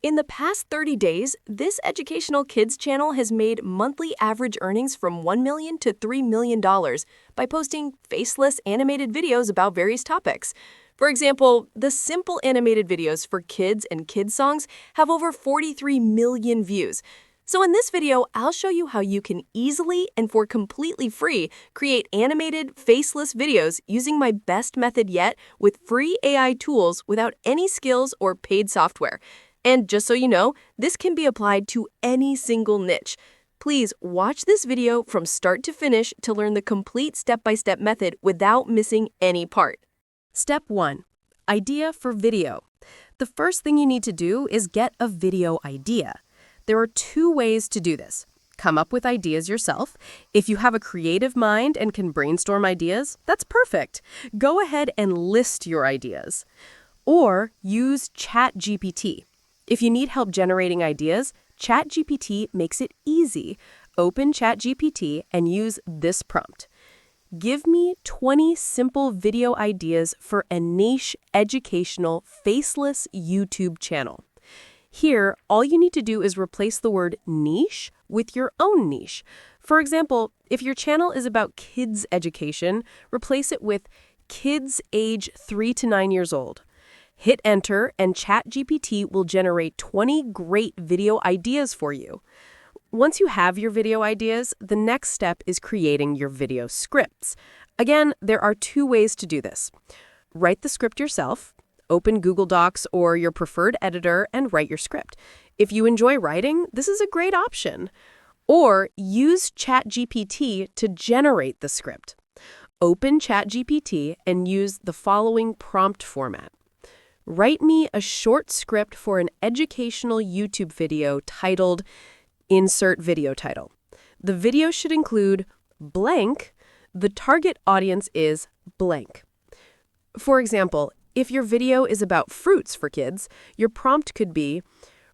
In the past 30 days, this educational kids channel has made monthly average earnings from $1 million to $3 million by posting faceless animated videos about various topics. For example, the simple animated videos for kids and kids songs have over 43 million views. So in this video, I'll show you how you can easily and for completely free create animated, faceless videos using my best method yet with free AI tools without any skills or paid software. And just so you know, this can be applied to any single niche. Please watch this video from start to finish to learn the complete step-by-step method without missing any part. Step 1. Idea for video. The first thing you need to do is get a video idea. There are two ways to do this. Come up with ideas yourself. If you have a creative mind and can brainstorm ideas, that's perfect. Go ahead and list your ideas. Or use ChatGPT. If you need help generating ideas, ChatGPT makes it easy. Open ChatGPT and use this prompt. Give me 20 simple video ideas for a niche, educational, faceless YouTube channel. Here, all you need to do is replace the word niche with your own niche. For example, if your channel is about kids education, replace it with kids age 3 to 9 years old. Hit enter and ChatGPT will generate 20 great video ideas for you. Once you have your video ideas, the next step is creating your video scripts. Again, there are two ways to do this. Write the script yourself. Open Google Docs or your preferred editor and write your script. If you enjoy writing, this is a great option. Or use ChatGPT to generate the script. Open ChatGPT and use the following prompt format. Write me a short script for an educational YouTube video titled Insert Video Title. The video should include blank. The target audience is blank. For example, if your video is about fruits for kids, your prompt could be,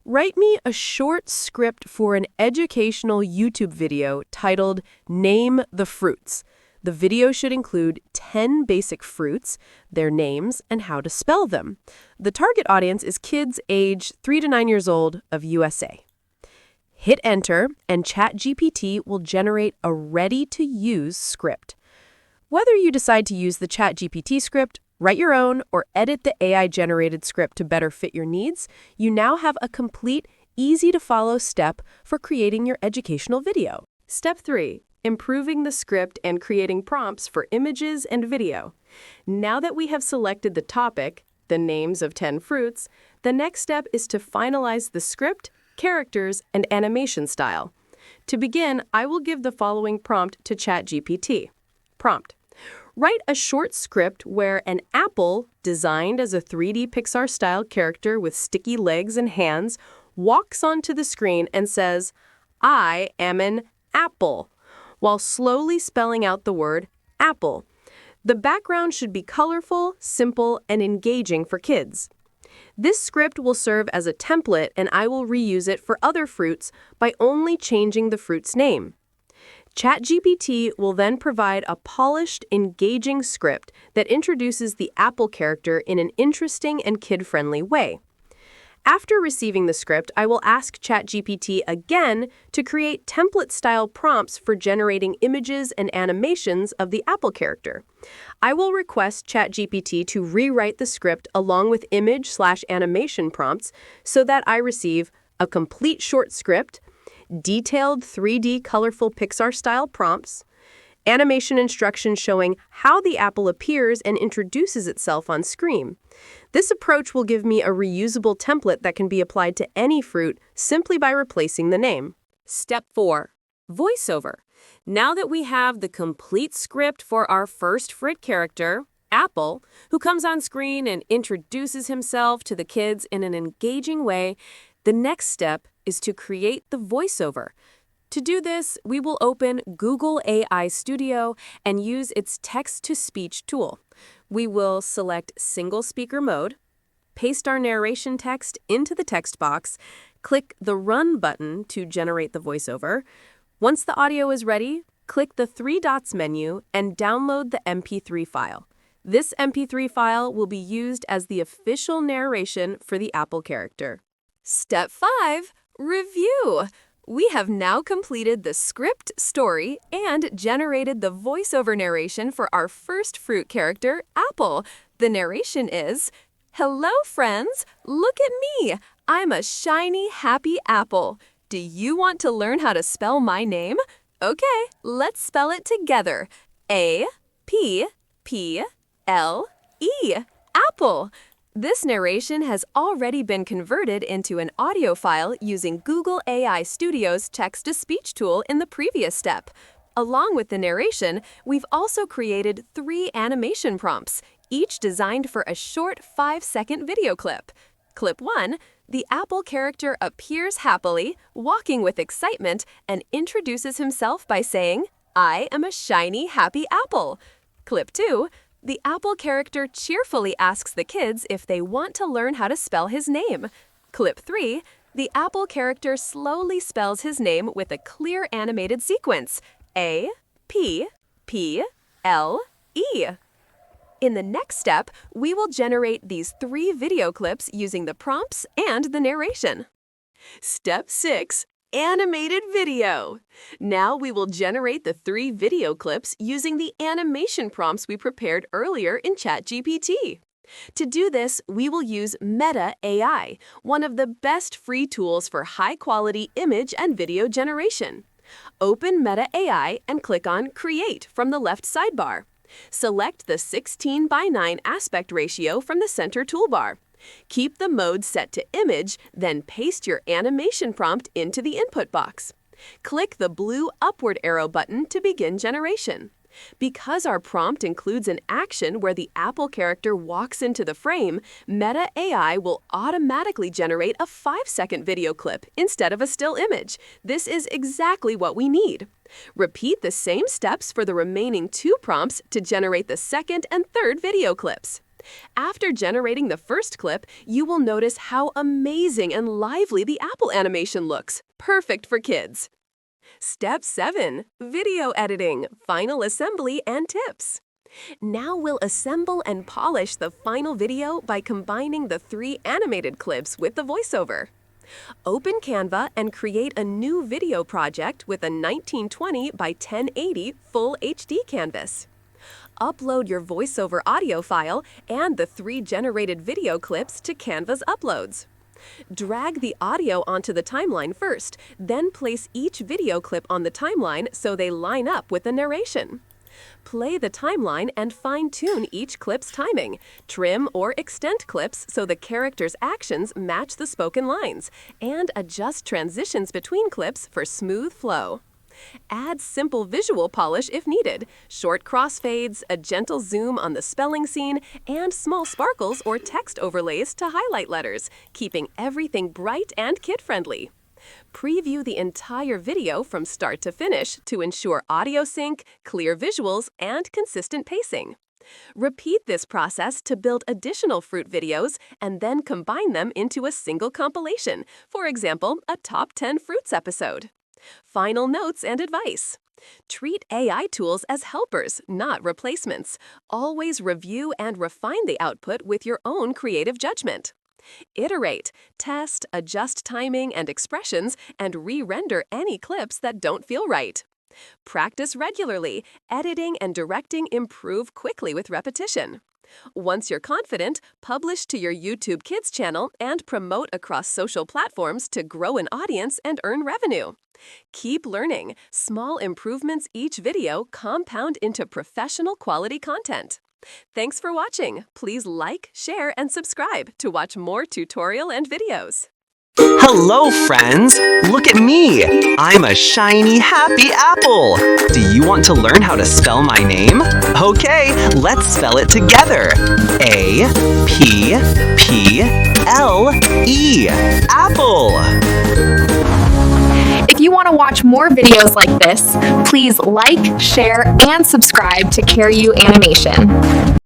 write me a short script for an educational YouTube video titled Name the Fruits. The video should include 10 basic fruits, their names, and how to spell them. The target audience is kids age 3 to 9 years old of USA. Hit enter, and ChatGPT will generate a ready-to-use script. Whether you decide to use the ChatGPT script, write your own, or edit the AI-generated script to better fit your needs, you now have a complete, easy-to-follow step for creating your educational video. Step 3. Improving the script and creating prompts for images and video. Now that we have selected the topic, the names of 10 fruits, the next step is to finalize the script, characters, and animation style. To begin, I will give the following prompt to ChatGPT. Prompt. Write a short script where an apple, designed as a 3D Pixar-style character with sticky legs and hands, walks onto the screen and says, I am an apple, while slowly spelling out the word apple. The background should be colorful, simple, and engaging for kids. This script will serve as a template, and I will reuse it for other fruits by only changing the fruit's name. ChatGPT will then provide a polished, engaging script that introduces the apple character in an interesting and kid-friendly way. After receiving the script, I will ask ChatGPT again to create template-style prompts for generating images and animations of the apple character. I will request ChatGPT to rewrite the script along with image/animation prompts so that I receive a complete short script, detailed 3D colorful Pixar-style prompts, animation instructions showing how the apple appears and introduces itself on screen. This approach will give me a reusable template that can be applied to any fruit simply by replacing the name. Step 4. Voiceover. Now that we have the complete script for our first fruit character, Apple, who comes on screen and introduces himself to the kids in an engaging way, the next step is to create the voiceover. To do this, we will open Google AI Studio and use its text-to-speech tool. We will select single speaker mode, paste our narration text into the text box, click the Run button to generate the voiceover. Once the audio is ready, click the 3 dots menu and download the MP3 file. This MP3 file will be used as the official narration for the Apple character. Step 5. Review. We have now completed the script, story, and generated the voiceover narration for our first fruit character, Apple. The narration is, "Hello, friends. Look at me. I'm a shiny, happy apple. Do you want to learn how to spell my name? Okay, let's spell it together. A-P-P-L-E. Apple." This narration has already been converted into an audio file using Google AI Studio's text-to-speech tool in the previous step. Along with the narration, we've also created 3 animation prompts, each designed for a short 5-second video clip. Clip 1, the Apple character appears happily, walking with excitement, and introduces himself by saying, "I am a shiny, happy apple." Clip 2, the Apple character cheerfully asks the kids if they want to learn how to spell his name. Clip 3, the Apple character slowly spells his name with a clear animated sequence, A-P-P-L-E. In the next step, we will generate these 3 video clips using the prompts and the narration. Step 6. Animated video. Now we will generate the 3 video clips using the animation prompts we prepared earlier in ChatGPT. To do this, we will use Meta AI, one of the best free tools for high-quality image and video generation. Open Meta AI and click on Create from the left sidebar. Select the 16:9 aspect ratio from the center toolbar. Keep the mode set to image, then paste your animation prompt into the input box. Click the blue upward arrow button to begin generation. Because our prompt includes an action where the Apple character walks into the frame, Meta AI will automatically generate a 5-second video clip instead of a still image. This is exactly what we need. Repeat the same steps for the remaining 2 prompts to generate the second and third video clips. After generating the first clip, you will notice how amazing and lively the Apple animation looks, perfect for kids. Step 7. Video editing, final assembly, and tips. Now we'll assemble and polish the final video by combining the 3 animated clips with the voiceover. Open Canva and create a new video project with a 1920 by 1080 Full HD canvas. Upload your voiceover audio file and the 3 generated video clips to Canva's uploads. Drag the audio onto the timeline first, then place each video clip on the timeline so they line up with the narration. Play the timeline and fine-tune each clip's timing. Trim or extend clips so the character's actions match the spoken lines, and adjust transitions between clips for smooth flow. Add simple visual polish if needed, short crossfades, a gentle zoom on the spelling scene, and small sparkles or text overlays to highlight letters, keeping everything bright and kid-friendly. Preview the entire video from start to finish to ensure audio sync, clear visuals, and consistent pacing. Repeat this process to build additional fruit videos and then combine them into a single compilation, for example, a Top 10 Fruits episode. Final notes and advice. Treat AI tools as helpers, not replacements. Always review and refine the output with your own creative judgment. Iterate, test, adjust timing and expressions, and re-render any clips that don't feel right. Practice regularly. Editing and directing improve quickly with repetition. Once you're confident, publish to your YouTube Kids channel and promote across social platforms to grow an audience and earn revenue. Keep learning. Small improvements each video compound into professional quality content. Thanks for watching. Please like, share, and subscribe to watch more tutorial and videos. Hello, friends! Look at me! I'm a shiny, happy apple! Do you want to learn how to spell my name? Okay, let's spell it together. A-P-P-L-E. Apple! If you want to watch more videos like this, please like, share, and subscribe to Carry You Animation.